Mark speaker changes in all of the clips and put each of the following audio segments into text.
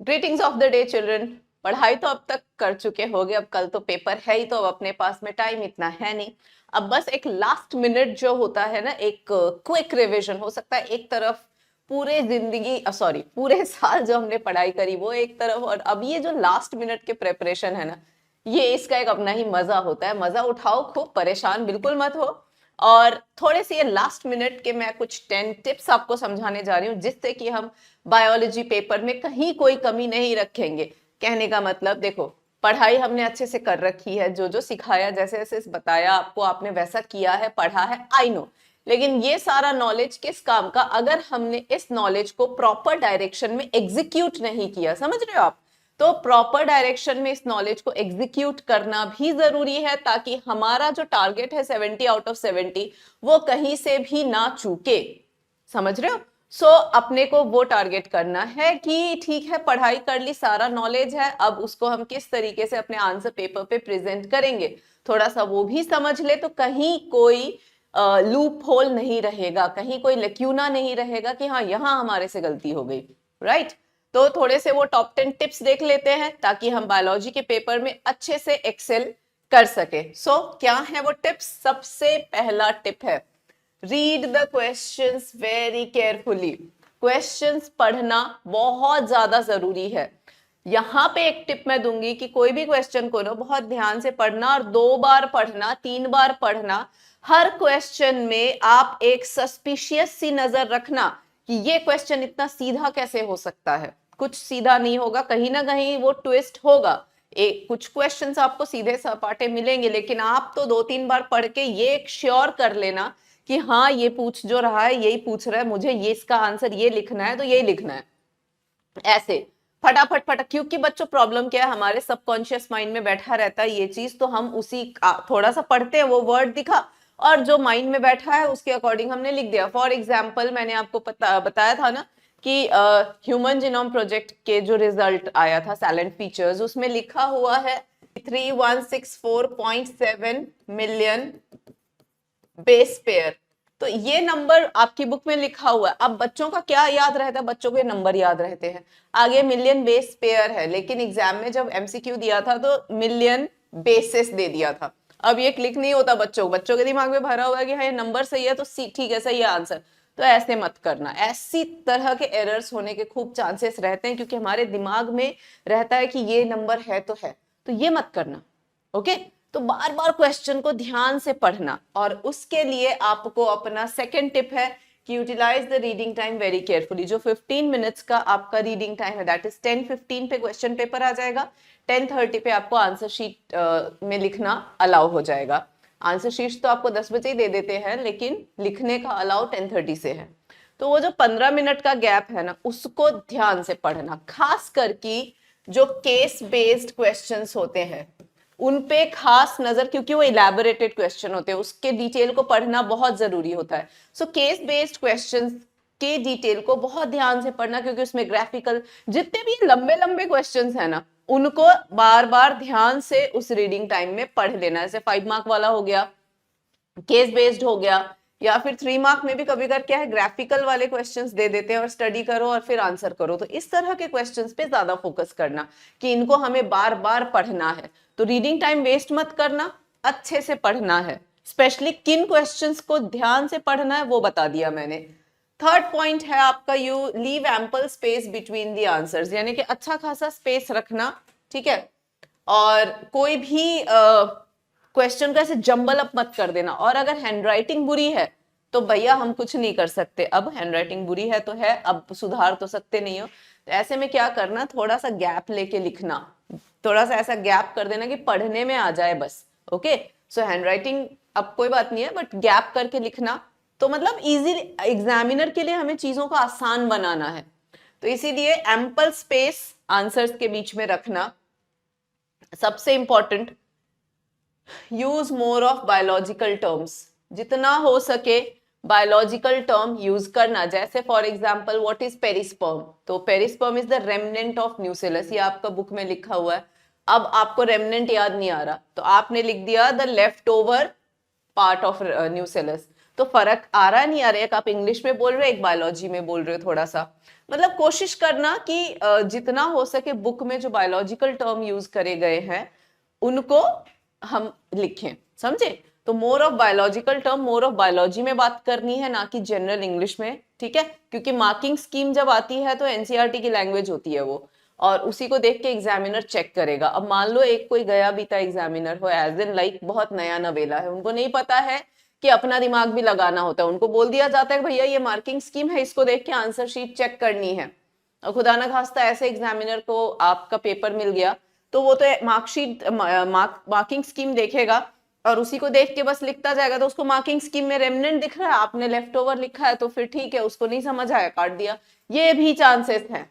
Speaker 1: Greetings of the day children. पढ़ाई तो अब तक कर चुके होगे, अब कल तो पेपर है ही, तो अब अपने पास में टाइम इतना है नहीं। अब बस एक लास्ट मिनट जो होता है ना, एक क्विक रिवीजन हो सकता है। एक तरफ पूरे जिंदगी सॉरी पूरे साल जो हमने पढ़ाई करी वो एक तरफ, और अब ये जो लास्ट मिनट के प्रेपरेशन है ना, ये इसका एक अपना ही मजा होता है। मजा उठाओ खूब, परेशान बिल्कुल मत हो। और थोड़े से ये लास्ट मिनट के मैं कुछ 10 टिप्स आपको समझाने जा रही हूँ, जिससे कि हम बायोलॉजी पेपर में कहीं कोई कमी नहीं रखेंगे। कहने का मतलब देखो, पढ़ाई हमने अच्छे से कर रखी है, जो जो सिखाया जैसे जैसे बताया आपको, आपने वैसा किया है, पढ़ा है, आई नो। लेकिन ये सारा नॉलेज किस काम का अगर हमने इस नॉलेज को प्रॉपर डायरेक्शन में एग्जीक्यूट नहीं किया। समझ रहे हो आप? तो प्रॉपर डायरेक्शन में इस नॉलेज को एग्जीक्यूट करना भी जरूरी है, ताकि हमारा जो टारगेट है 70 आउट ऑफ 70 वो कहीं से भी ना चूके। समझ रहे हो? अपने को वो टारगेट करना है कि ठीक है, पढ़ाई कर ली, सारा नॉलेज है, अब उसको हम किस तरीके से अपने आंसर पेपर पे प्रेजेंट करेंगे, थोड़ा सा वो भी समझ ले, तो कहीं कोई लूप होल नहीं रहेगा, कहीं कोई लक्यूना नहीं रहेगा कि हाँ यहाँ हमारे से गलती हो गई। राइट? तो थोड़े से वो टॉप 10 टिप्स देख लेते हैं, ताकि हम बायोलॉजी के पेपर में अच्छे से एक्सेल कर सके। क्या है वो टिप्स? सबसे पहला टिप है, read the questions very carefully. Questions पढ़ना बहुत ज्यादा जरूरी है। यहाँ पे एक टिप मैं दूंगी कि कोई भी क्वेश्चन को ना बहुत ध्यान से पढ़ना, और 2 बार पढ़ना, 3 बार पढ़ना। हर क्वेश्चन में आप एक सस्पिशियस सी नजर रखना कि ये क्वेश्चन इतना सीधा कैसे हो सकता है। कुछ सीधा नहीं होगा, कहीं ना कहीं वो ट्विस्ट होगा। एक कुछ क्वेश्चंस आपको सीधे सपाटे मिलेंगे, लेकिन आप तो 2-3 बार पढ़ के ये श्योर कर लेना कि हाँ ये पूछ जो रहा है यही पूछ रहा है, मुझे ये इसका आंसर ये लिखना है तो यही लिखना है। ऐसे फटाफट फटाफट, क्योंकि बच्चों प्रॉब्लम क्या है, हमारे सबकॉन्शियस माइंड में बैठा रहता है ये चीज, तो हम उसी थोड़ा सा पढ़ते हैं, वो वर्ड दिखा और जो माइंड में बैठा है उसके अकॉर्डिंग हमने लिख दिया। फॉर एग्जाम्पल मैंने आपको बताया था ना कि ह्यूमन जीनोम प्रोजेक्ट के जो रिजल्ट आया था साइलेंट फीचर्स, उसमें लिखा हुआ है 3164.7 मिलियन बेस पेयर। तो ये नंबर आपकी बुक में लिखा हुआ है। अब बच्चों का क्या याद रहता है? बच्चों को ये नंबर याद रहते हैं। आगे मिलियन बेस पेयर है, लेकिन एग्जाम में जब एमसीक्यू दिया था तो मिलियन बेसिस दे दिया था। अब ये क्लिक नहीं होता बच्चों के दिमाग में भरा हुआ है कि हाँ ये नंबर सही है तो ठीक है, सही है आंसर। तो ऐसे मत करना, ऐसी तरह के एरर्स होने के खूब चांसेस रहते हैं, क्योंकि हमारे दिमाग में रहता है कि ये नंबर है तो है, तो ये मत करना। ओके? तो बार बार क्वेश्चन को ध्यान से पढ़ना, और उसके लिए आपको अपना सेकंड टिप है कि utilise the reading time very carefully. जो 15 मिनट्स का आपका रीडिंग टाइम है, दैट इज 10:15 पे क्वेश्चन पेपर आ जाएगा, 10:30 पे आपको आंसर शीट में लिखना अलाउ हो जाएगा। आंसर शीट तो आपको 10 बजे ही दे देते हैं, लेकिन लिखने का अलाउ 10:30 से है। तो वो जो 15 मिनट का गैप है ना, उसको ध्यान से पढ़ना, खास करके जो केस बेस्ड क्वेश्चंस होते हैं उन पे खास नजर, क्योंकि वो इलेबोरेटेड क्वेश्चन होते हैं, उसके डिटेल को पढ़ना बहुत जरूरी होता है। केस बेस्ड क्वेश्चंस के डिटेल को बहुत ध्यान से पढ़ना, क्योंकि उसमें ग्राफिकल जितने भी लंबे लंबे क्वेश्चंस है ना, उनको बार बार ध्यान से उस रीडिंग टाइम में पढ़ लेना। जैसे 5 मार्क वाला हो गया, केस बेस्ड हो गया, या फिर 3 मार्क में भी कभी कर क्या है, ग्राफिकल वाले क्वेश्चंस दे देते हैं और स्टडी करो और फिर आंसर करो। तो इस तरह के क्वेश्चंस पे ज्यादा फोकस करना कि इनको हमें बार बार पढ़ना है। तो रीडिंग टाइम वेस्ट मत करना, अच्छे से पढ़ना है। स्पेशली किन क्वेश्चंस को ध्यान से पढ़ना है वो बता दिया मैंने। थर्ड पॉइंट है आपका, you leave ample space between the answers, यानी कि अच्छा खासा स्पेस रखना। ठीक है? और कोई भी क्वेश्चन को ऐसे जंबल अप मत कर देना। और अगर हैंडराइटिंग बुरी है तो भैया हम कुछ नहीं कर सकते, अब हैंडराइटिंग बुरी है तो है, अब सुधार तो सकते नहीं हो। तो ऐसे में क्या करना, थोड़ा सा गैप लेके लिखना, थोड़ा सा ऐसा गैप कर देना कि पढ़ने में आ जाए बस। ओके? हैंडराइटिंग अब कोई बात नहीं है, बट गैप करके लिखना, तो मतलब इजी, एग्जामिनर के लिए हमें चीजों को आसान बनाना है, तो इसीलिए एम्पल स्पेस आंसर्स के बीच में रखना। सबसे important, use more of biological terms, जितना हो सके बायोलॉजिकल टर्म यूज करना। जैसे for example what is perisperm, तो perisperm is the remnant of nucellus, ये आपका बुक में लिखा हुआ है। अब आपको रेमनेंट याद नहीं आ रहा तो आपने लिख दिया the left over part of nucellus. तो फर्क आ रहा नहीं आ रहा है? आप इंग्लिश में बोल रहे हो, एक बायोलॉजी में बोल रहे हो। थोड़ा सा मतलब कोशिश करना कि जितना हो सके बुक में जो बायोलॉजिकल टर्म यूज करे गए हैं उनको हम लिखें, समझे? तो मोर of biological term, more of biology में बात करनी है, ना कि जनरल इंग्लिश में, ठीक है? क्योंकि मार्किंग स्कीम जब आती है तो एनसीईआरटी की लैंग्वेज होती है वो, और उसी को देख के एग्जामिनर चेक करेगा। अब मान लो एक कोई गया बीता एग्जामिनर हो, एज इन लाइक बहुत नया नवेला है, उनको नहीं पता है कि अपना दिमाग भी लगाना होता है, उनको बोल दिया जाता है भैया ये मार्किंग स्कीम है, इसको देख के आंसर शीट चेक करनी है। और खुदा ना खास्ता ऐसे एग्जामिनर को आपका पेपर मिल गया तो वो तो मार्कशीट मार्किंग स्कीम देखेगा और उसी को देख के बस लिखता जाएगा, तो उसको मार्किंग स्कीम में रेमनेंट दिख रहा है, आपने लेफ्ट ओवर लिखा है तो फिर ठीक है, उसको नहीं समझ आया काट दिया। ये भी चांसेस हैं,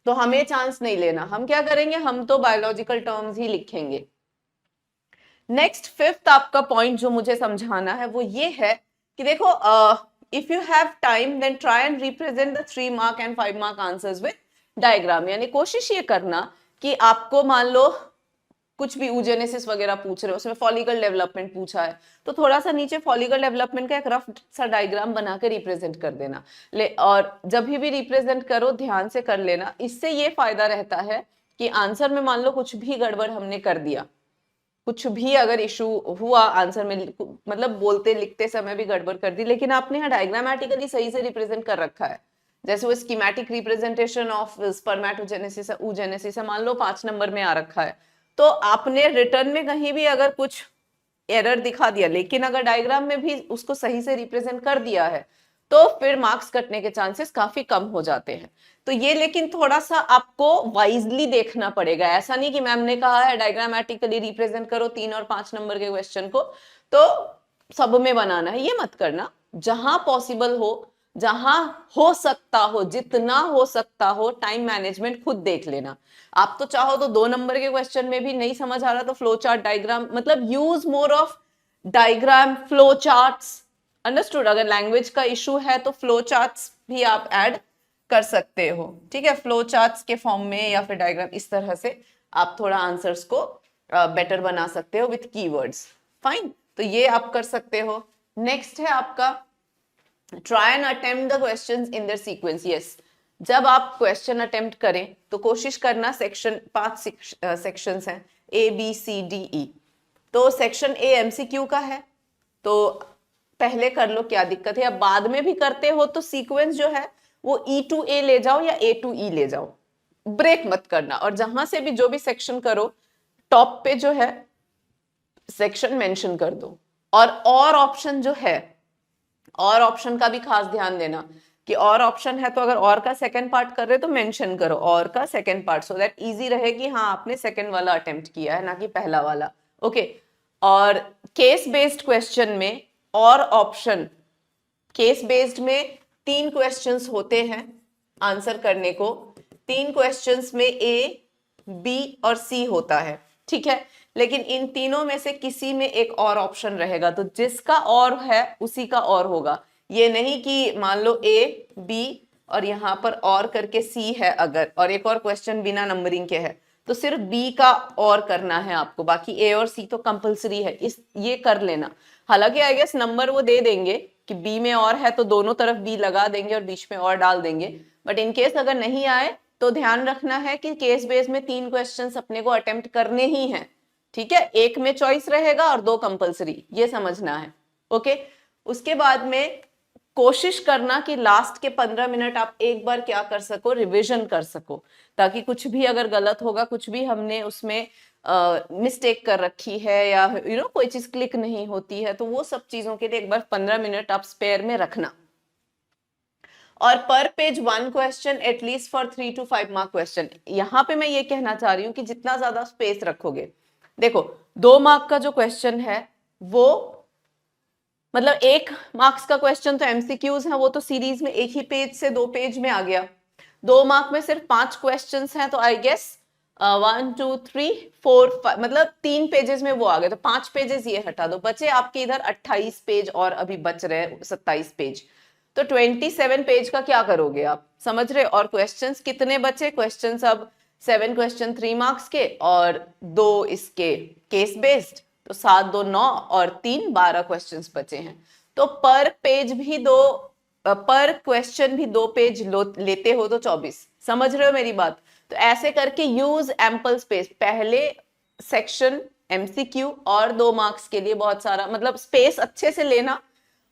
Speaker 1: तो हमें चांस नहीं लेना। हम क्या करेंगे, हम तो बायोलॉजिकल टर्म्स ही लिखेंगे। नेक्स्ट फिफ्थ आपका पॉइंट जो मुझे समझाना है वो ये है कि देखो, if you have time then try and represent the 3 mark and 5 mark answers with diagram. यानी कोशिश ये करना कि आपको मान लो कुछ भी oogenesis वगैरह पूछ रहे हो, उसमें फॉलिकल डेवलपमेंट पूछा है, तो थोड़ा सा नीचे फॉलिकल डेवलपमेंट का एक रफ सा डायग्राम बना के रिप्रेजेंट कर देना। और जब भी रिप्रेजेंट करो ध्यान से कर लेना, इससे ये फायदा रहता है कि आंसर में मान लो कुछ भी गड़बड़ हमने कर दिया, कुछ भी अगर इशू हुआ आंसर में, मतलब बोलते लिखते समय भी गड़बड़ कर दी, लेकिन आपने यहाँ डायग्रामेटिकली सही से रिप्रेजेंट कर रखा है, जैसे वो schematic representation of spermatogenesis oogenesis मान लो 5 नंबर में आ रखा है, तो आपने रिटर्न में कहीं भी अगर कुछ एरर दिखा दिया, लेकिन अगर डायग्राम में भी उसको सही से रिप्रेजेंट कर दिया है तो फिर मार्क्स कटने के चांसेस काफी कम हो जाते हैं। तो ये लेकिन थोड़ा सा आपको वाइजली देखना पड़ेगा, ऐसा नहीं कि मैम ने कहा है डायग्रामेटिकली रिप्रेजेंट करो 3 और 5 नंबर के क्वेश्चन को तो सब में बनाना है, ये मत करना। जहां पॉसिबल हो, जहां हो सकता हो, जितना हो सकता हो, टाइम मैनेजमेंट खुद देख लेना। आप तो चाहो तो 2 नंबर के क्वेश्चन में भी नहीं समझ आ रहा तो फ्लो चार्ट डायग्राम, मतलब use more of diagram flow charts, understood? अगर लैंग्वेज का इशू है तो फ्लो चार्ट्स भी आप ऐड कर सकते हो, ठीक है? फ्लो चार्ट्स के फॉर्म में या फिर डायग्राम, इस तरह से आप थोड़ा आंसर्स को बेटर बना सकते हो विथ कीवर्ड्स। फाइन, तो ये आप कर सकते हो। नेक्स्ट है आपका try and attempt the questions in their sequence. Yes, जब आप क्वेश्चन अटेम्प्ट करें तो कोशिश करना, सेक्शन 5 सेक्शंस हैं, ABCDE। तो सेक्शन A MCQ का है तो पहले कर लो, क्या दिक्कत है? या बाद में भी करते हो तो सीक्वेंस जो है वो E to A ले जाओ या A to E ले जाओ, ब्रेक मत करना। और जहां से भी जो भी सेक्शन करो टॉप पे जो है सेक्शन मेंशन कर दो। और ऑप्शन जो है, और ऑप्शन का भी खास ध्यान देना कि और ऑप्शन है तो अगर और का सेकंड पार्ट कर रहे हो तो मेंशन करो और का second part, so that easy रहे कि हाँ आपने सेकंड वाला अटेम्प्ट किया है, ना कि पहला वाला। ओके। और केस बेस्ड क्वेश्चन में और ऑप्शन, केस बेस्ड में 3 क्वेश्चंस होते हैं आंसर करने को, 3 क्वेश्चंस में A, B और C होता है, ठीक है? लेकिन इन तीनों में से किसी में एक और ऑप्शन रहेगा, तो जिसका और है उसी का और होगा। ये नहीं कि मान लो A, B और यहाँ पर और करके C है अगर, और एक और क्वेश्चन बिना नंबरिंग के है, तो सिर्फ B का और करना है आपको, बाकी A और C तो कंपलसरी है। ये कर लेना। हालांकि आई गेस नंबर वो दे देंगे कि B में और है तो दोनों तरफ B लगा देंगे और बीच में और डाल देंगे, बट इन केस अगर नहीं आए तो ध्यान रखना है कि केस बेस में 3 क्वेश्चंस अपने को अटेम्प्ट करने ही हैं, ठीक है? एक में चॉइस रहेगा और 2 कंपलसरी, ये समझना है। ओके। उसके बाद में कोशिश करना कि लास्ट के 15 मिनट आप एक बार क्या कर सको, रिवीजन कर सको, ताकि कुछ भी अगर गलत होगा, कुछ भी हमने उसमें मिस्टेक कर रखी है या कोई चीज क्लिक नहीं होती है, तो वो सब चीजों के लिए एक बार 15 मिनट आप स्पेयर में रखना। और पर page 1 question at least for 3 to 5 mark question. यहाँ पे मैं ये कहना चाह रही हूँ कि जितना ज्यादा स्पेस रखोगे, देखो 2 मार्क का जो क्वेश्चन है वो, मतलब 1 मार्क्स का क्वेश्चन तो एमसीक्यूज है, वो तो सीरीज में एक ही पेज से 2 पेज में आ गया। 2 मार्क में सिर्फ 5 क्वेश्चंस हैं, तो आई गेस 1 2 3 4 5, मतलब 3 पेजेस में वो आ गए, तो 5 पेजेस ये हटा दो, बचे आपके इधर 28 पेज और अभी बच रहे 27 पेज, तो 27 पेज का क्या करोगे आप, समझ रहे? और क्वेश्चंस कितने बचे? क्वेश्चंस अब 7 क्वेश्चन 3 मार्क्स के और 2 इसके केस बेस्ड, तो 7 2 9 और 3 12 क्वेश्चंस बचे हैं। तो पर पेज भी पर क्वेश्चन भी 2 पेज लेते हो तो 24। समझ रहे हो मेरी बात? तो ऐसे करके यूज एम्पल स्पेस। पहले सेक्शन एमसीक्यू और 2 मार्क्स के लिए बहुत सारा, मतलब स्पेस अच्छे से लेना,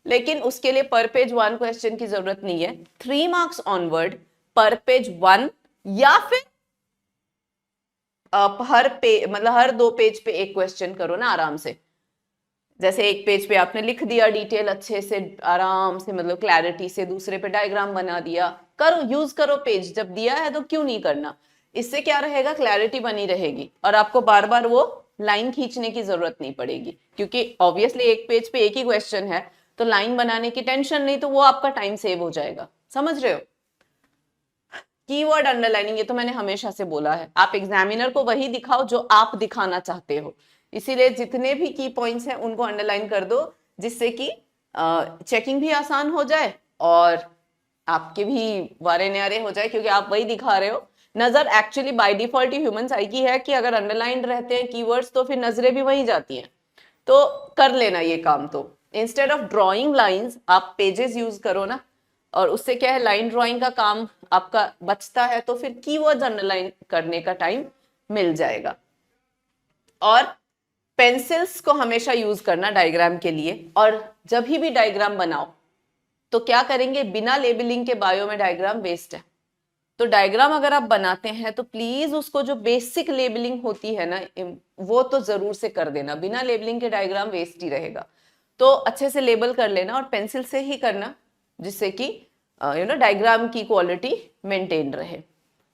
Speaker 1: लेकिन उसके लिए पर पेज 1 क्वेश्चन की जरूरत नहीं है। 3 मार्क्स ऑनवर्ड पर पेज 1 या फिर हर 2 पेज पे एक क्वेश्चन करो ना आराम से। जैसे एक पेज पे आपने लिख दिया डिटेल अच्छे से, आराम से, मतलब क्लैरिटी से, दूसरे पे डायग्राम बना दिया, करो, यूज करो पेज। जब दिया है तो क्यों नहीं करना? इससे क्या रहेगा, क्लैरिटी बनी रहेगी और आपको बार बार वो लाइन खींचने की जरूरत नहीं पड़ेगी, क्योंकि ऑब्वियसली एक पेज पे एक ही क्वेश्चन है, तो लाइन बनाने की टेंशन नहीं, तो वो आपका टाइम सेव हो जाएगा। समझ रहे हो? कीवर्ड अंडरलाइनिंग, ये तो मैंने हमेशा से बोला है, आप एग्जामिनर को वही दिखाओ जो आप दिखाना चाहते हो। इसीलिए जितने भी की पॉइंट्स हैं उनको अंडरलाइन कर दो, जिससे कि चेकिंग भी आसान हो जाए और आपके भी वारे न्यारे हो जाए, क्योंकि आप वही दिखा रहे हो। नजर actually by default he human psyche है कि अगर अंडरलाइन रहते हैं कीवर्ड्स तो फिर नजरें भी वही जाती हैं। तो कर लेना ये काम। तो इंस्टेड ऑफ ड्रॉइंग लाइंस आप पेजेस यूज करो ना, और उससे क्या है, लाइन ड्राइंग का काम आपका बचता है, तो फिर कीवर्ड्स अंडरलाइन करने का टाइम मिल जाएगा। और पेंसिल्स को हमेशा यूज करना डायग्राम के लिए, और जब भी डायग्राम बनाओ तो क्या करेंगे, बिना लेबलिंग के बायो में डायग्राम वेस्ट है। तो डायग्राम अगर आप बनाते हैं तो प्लीज उसको जो बेसिक लेबलिंग होती है ना, वो तो जरूर से कर देना। बिना लेबलिंग के डायग्राम वेस्ट ही रहेगा। तो अच्छे से लेबल कर लेना और पेंसिल से ही करना, जिससे कि डायग्राम की क्वालिटी मेंटेन रहे।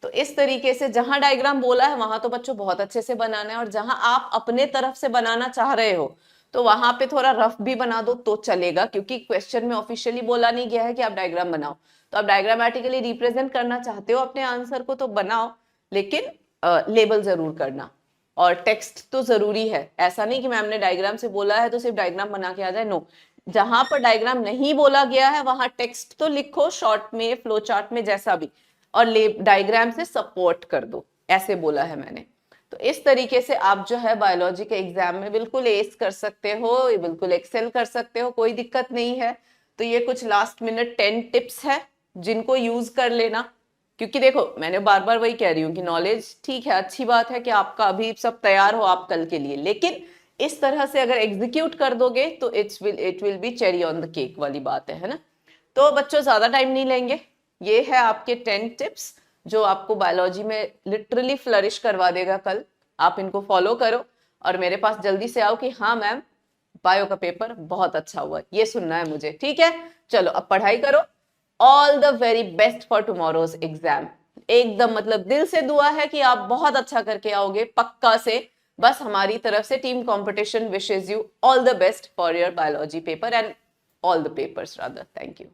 Speaker 1: तो इस तरीके से जहां डायग्राम बोला है वहां तो बच्चों बहुत अच्छे से बनाना है, और जहां आप अपने तरफ से बनाना चाह रहे हो तो वहां पे थोड़ा रफ भी बना दो तो चलेगा, क्योंकि क्वेश्चन में ऑफिशियली बोला नहीं गया है कि आप डायग्राम बनाओ। तो आप डायग्रामेटिकली रिप्रेजेंट करना चाहते हो अपने आंसर को तो बनाओ, लेकिन लेबल जरूर करना। और टेक्स्ट तो जरूरी है, ऐसा नहीं कि मैम ने डायग्राम से बोला है तो सिर्फ डायग्राम बना के आ जाए, नो। जहां पर डायग्राम नहीं बोला गया है वहां टेक्स्ट तो लिखो, शॉर्ट में, फ्लो चार्ट में, जैसा भी, और डायग्राम से सपोर्ट कर दो, ऐसे बोला है मैंने। तो इस तरीके से आप जो है बायोलॉजी के एग्जाम में बिल्कुल एस कर सकते हो, बिल्कुल एक्सेल कर सकते हो, कोई दिक्कत नहीं है। तो ये कुछ लास्ट मिनट 10 टिप्स है जिनको यूज कर लेना, क्योंकि देखो मैंने बार बार वही कह रही हूँ कि नॉलेज ठीक है, अच्छी बात है कि आपका अभी सब तैयार हो आप कल के लिए, लेकिन इस तरह से अगर एग्जीक्यूट कर दोगे तो it will be cherry on the cake वाली बात है ना। तो बच्चों ज्यादा टाइम नहीं लेंगे, ये है आपके 10 टिप्स जो आपको बायोलॉजी में लिटरली फ्लरिश करवा देगा कल। आप इनको फॉलो करो और मेरे पास जल्दी से आओ कि हाँ मैम बायो का पेपर बहुत अच्छा हुआ, ये सुनना है मुझे, ठीक है? चलो अब पढ़ाई करो। All the very best for tomorrow's exam. एकदम मतलब दिल से दुआ है कि आप बहुत अच्छा करके आओगे, पक्का से। बस हमारी तरफ से team competition wishes you all the best for your biology paper and all the papers rather. Thank you.